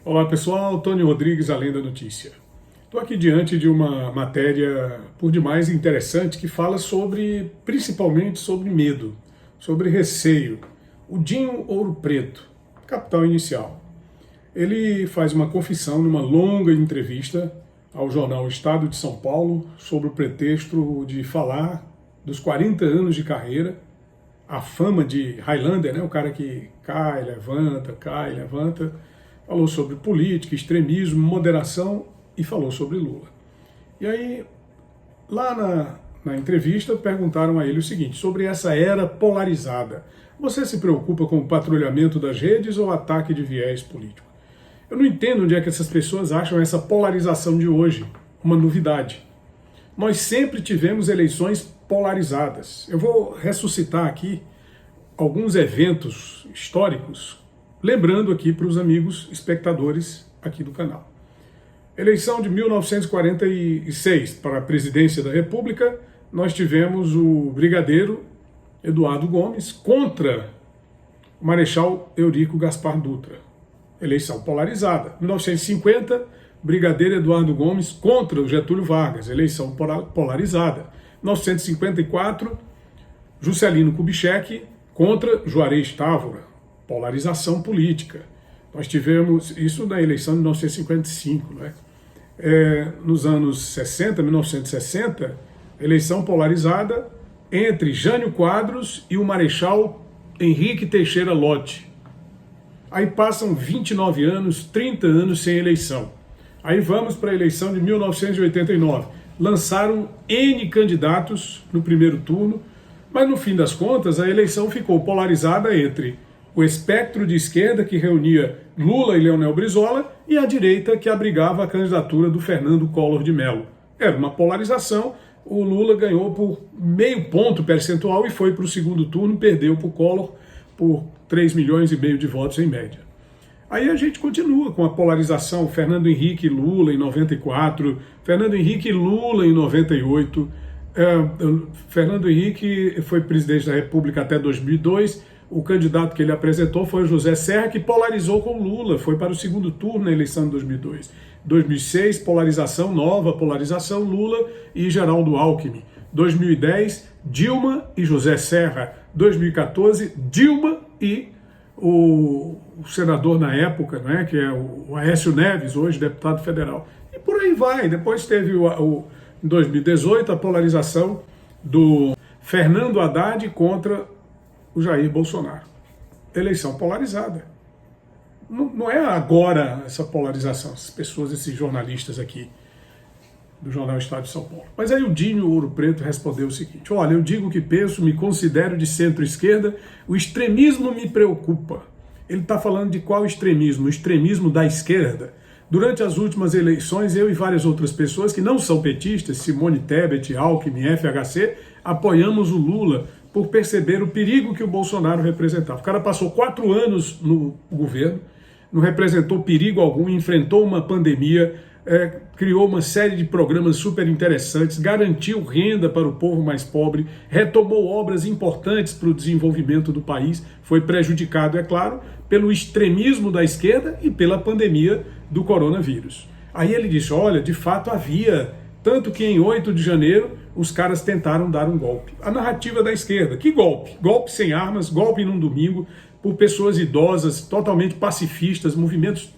Olá pessoal, Tony Rodrigues, Além da Notícia. Estou aqui diante de uma matéria por demais interessante que fala principalmente sobre medo, sobre receio. O Dinho Ouro Preto, capitão inicial. Ele faz uma confissão numa longa entrevista ao jornal Estado de São Paulo sobre o pretexto de falar dos 40 anos de carreira, a fama de Highlander, né? O cara que cai, levanta. Falou sobre política, extremismo, moderação e falou sobre Lula. E aí, lá na entrevista, perguntaram a ele o seguinte, sobre essa era polarizada. Você se preocupa com o patrulhamento das redes ou ataque de viés político? Eu não entendo onde é que essas pessoas acham essa polarização de hoje uma novidade. Nós sempre tivemos eleições polarizadas. Eu vou ressuscitar aqui alguns eventos históricos, lembrando aqui para os amigos espectadores aqui do canal. Eleição de 1946 para a presidência da República, nós tivemos o brigadeiro Eduardo Gomes contra o marechal Eurico Gaspar Dutra. Eleição polarizada. 1950, brigadeiro Eduardo Gomes contra o Getúlio Vargas. Eleição polarizada. 1954, Juscelino Kubitschek contra Juarez Távora. Polarização política. Nós tivemos isso na eleição de 1955, né? Nos anos 60, 1960, eleição polarizada entre Jânio Quadros e o marechal Henrique Teixeira Lott. Aí passam 29 anos, 30 anos sem eleição. Aí vamos para a eleição de 1989. Lançaram N candidatos no primeiro turno, mas no fim das contas a eleição ficou polarizada entre o espectro de esquerda que reunia Lula e Leonel Brizola e a direita que abrigava a candidatura do Fernando Collor de Mello. Era uma polarização, o Lula ganhou por meio ponto percentual e foi para o segundo turno, perdeu para o Collor por 3,5 milhões de votos em média. Aí a gente continua com a polarização, Fernando Henrique e Lula em 94, Fernando Henrique e Lula em 98, Fernando Henrique foi presidente da República até 2002, o candidato que ele apresentou foi o José Serra, que polarizou com Lula, foi para o segundo turno na eleição de 2002. 2006, polarização, nova polarização, Lula e Geraldo Alckmin. 2010, Dilma e José Serra. 2014, Dilma e o senador na época, né, que é o Aécio Neves, hoje deputado federal. E por aí vai. Depois teve em 2018 a polarização do Fernando Haddad contra o Jair Bolsonaro. Eleição polarizada. Não é agora essa polarização, essas pessoas, esses jornalistas aqui do Jornal Estado de São Paulo. Mas aí o Dinho Ouro Preto respondeu o seguinte: olha, eu digo o que penso, me considero de centro-esquerda, o extremismo me preocupa. Ele está falando de qual extremismo? O extremismo da esquerda. Durante as últimas eleições, eu e várias outras pessoas que não são petistas, Simone Tebet, Alckmin, FHC, apoiamos o Lula por perceber o perigo que o Bolsonaro representava. O cara passou 4 anos no governo, não representou perigo algum, enfrentou uma pandemia, criou uma série de programas super interessantes, garantiu renda para o povo mais pobre, retomou obras importantes para o desenvolvimento do país, foi prejudicado, é claro, pelo extremismo da esquerda e pela pandemia do coronavírus. Aí ele disse, olha, de fato havia, tanto que em 8 de janeiro os caras tentaram dar um golpe. A narrativa da esquerda, que golpe? Golpe sem armas, golpe num domingo, por pessoas idosas, totalmente pacifistas, movimentos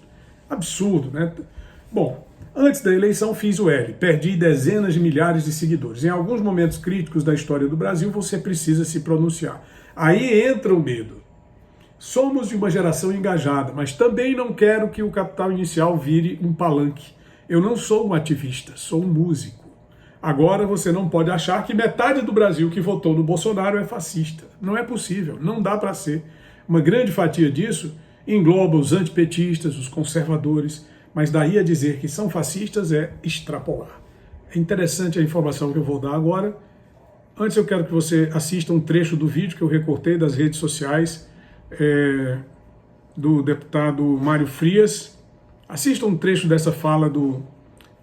absurdos, né? Bom, antes da eleição fiz o L, perdi dezenas de milhares de seguidores. Em alguns momentos críticos da história do Brasil, você precisa se pronunciar. Aí entra o medo. Somos de uma geração engajada, mas também não quero que o capital inicial vire um palanque. Eu não sou um ativista, sou um músico. Agora você não pode achar que metade do Brasil que votou no Bolsonaro é fascista. Não é possível, não dá para ser. Uma grande fatia disso engloba os antipetistas, os conservadores, mas daí a dizer que são fascistas é extrapolar. É interessante a informação que eu vou dar agora. Antes eu quero que você assista um trecho do vídeo que eu recortei das redes sociais do deputado Mário Frias. Assista um trecho dessa fala do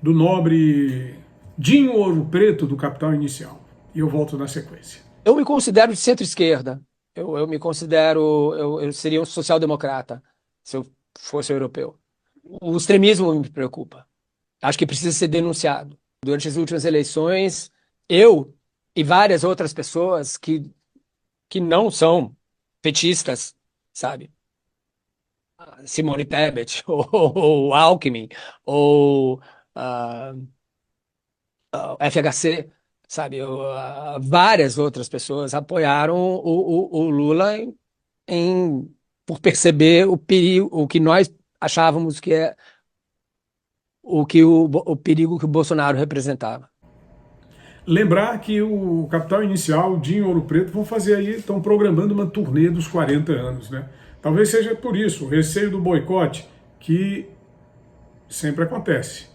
nobre Dinho Ouro Preto, do Capital Inicial. E eu volto na sequência. Eu me considero de centro-esquerda. Eu me considero, eu seria um social-democrata, se eu fosse europeu. O extremismo me preocupa. Acho que precisa ser denunciado. Durante as últimas eleições, eu e várias outras pessoas que não são petistas, sabe? Simone Tebet, ou Alckmin, ou ah, FHC, sabe? Várias outras pessoas apoiaram o Lula por perceber o perigo, o que nós achávamos que é o perigo que o Bolsonaro representava. Lembrar que o Capital Inicial, o Dinho Ouro Preto, vão fazer aí, estão programando uma turnê dos 40 anos, né? Talvez seja por isso, o receio do boicote, que sempre acontece.